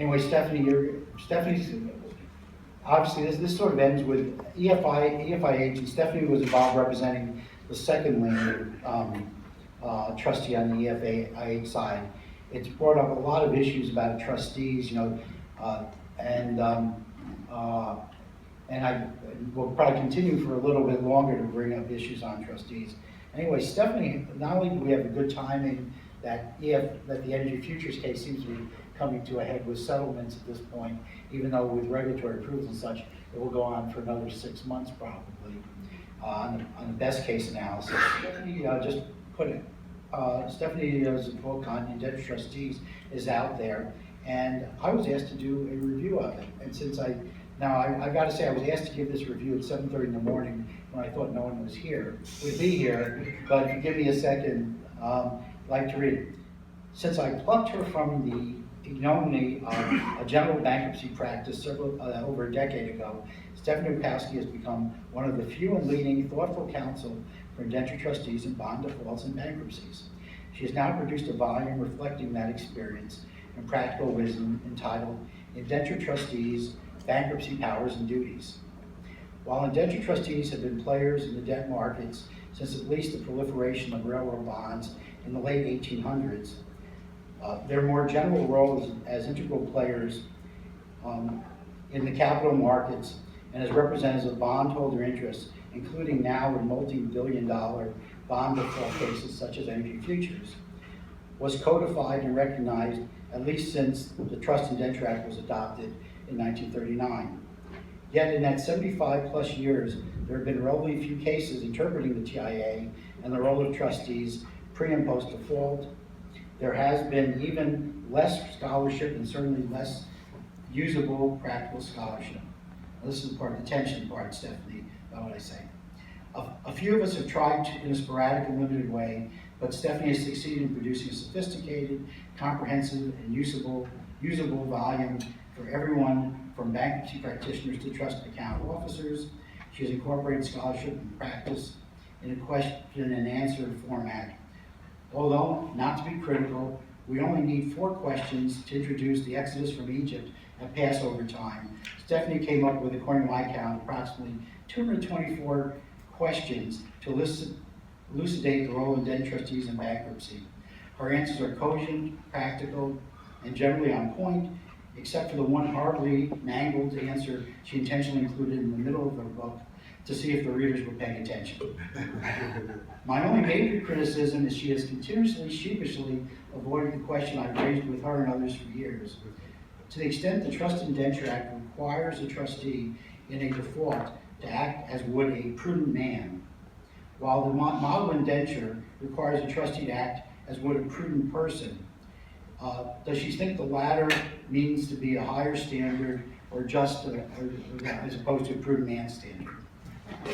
Anyway, Stephanie's, obviously this sort of ends with EFIH, and Stephanie was involved representing the second lane trustee on the EFIH side. It's brought up a lot of issues about trustees, and I will probably continue for a little bit longer to bring up issues on trustees. Anyway, Stephanie, not only do we have a good timing that the Energy Futures case seems to be coming to a head with settlements at this point, even though with regulatory approvals and such, it will go on for another 6 months probably on the best case analysis. Stephanie just put it. Stephanie's book on Indenture Trustees is out there, and I was asked to do a review of it. And since I got to say, I was asked to give this review at 7:30 in the morning when I thought no one would be here. But if you give me a second, I'd like to read it. Since I plucked her from the ignominy of a general bankruptcy practice over a decade ago, Stephanie Wickouski has become one of the few and leading thoughtful counsel for indenture trustees in bond defaults and bankruptcies. She has now produced a volume reflecting that experience and practical wisdom entitled Indenture Trustees, Bankruptcy Powers and Duties. While indenture trustees have been players in the debt markets since at least the proliferation of railroad bonds in the late 1800s, their more general role as integral players in the capital markets and as representatives of bondholder interests, including now in multi-billion-dollar bond default cases such as Energy Futures, was codified and recognized at least since the Trust Indenture Act was adopted in 1939. Yet in that 75 plus years, there have been relatively few cases interpreting the TIA and the role of trustees pre and post default. There has been even less scholarship and certainly less usable practical scholarship. This is the tension part, Stephanie, about what I say. A few of us have tried to, in a sporadic and limited way, but Stephanie has succeeded in producing a sophisticated, comprehensive, and usable volume for everyone from bankruptcy practitioners to trust account officers. She has incorporated scholarship and practice in a question and answer format. Although, not to be critical, we only need 4 questions to introduce the Exodus from Egypt at Passover time. Stephanie came up with, according to my count, approximately 224 questions to elucidate the role of debt trustees in bankruptcy. Her answers are cogent, practical, and generally on point, except for the one horribly mangled answer she intentionally included in the middle of her book to see if the readers were paying attention. My only major criticism is she has continuously, sheepishly avoided the question I've raised with her and others for years. To the extent the Trust Indenture Act requires a trustee in a default to act as would a prudent man, while the model indenture requires a trustee to act as would a prudent person, does she think the latter means to be a higher standard or just as opposed to a prudent man standard?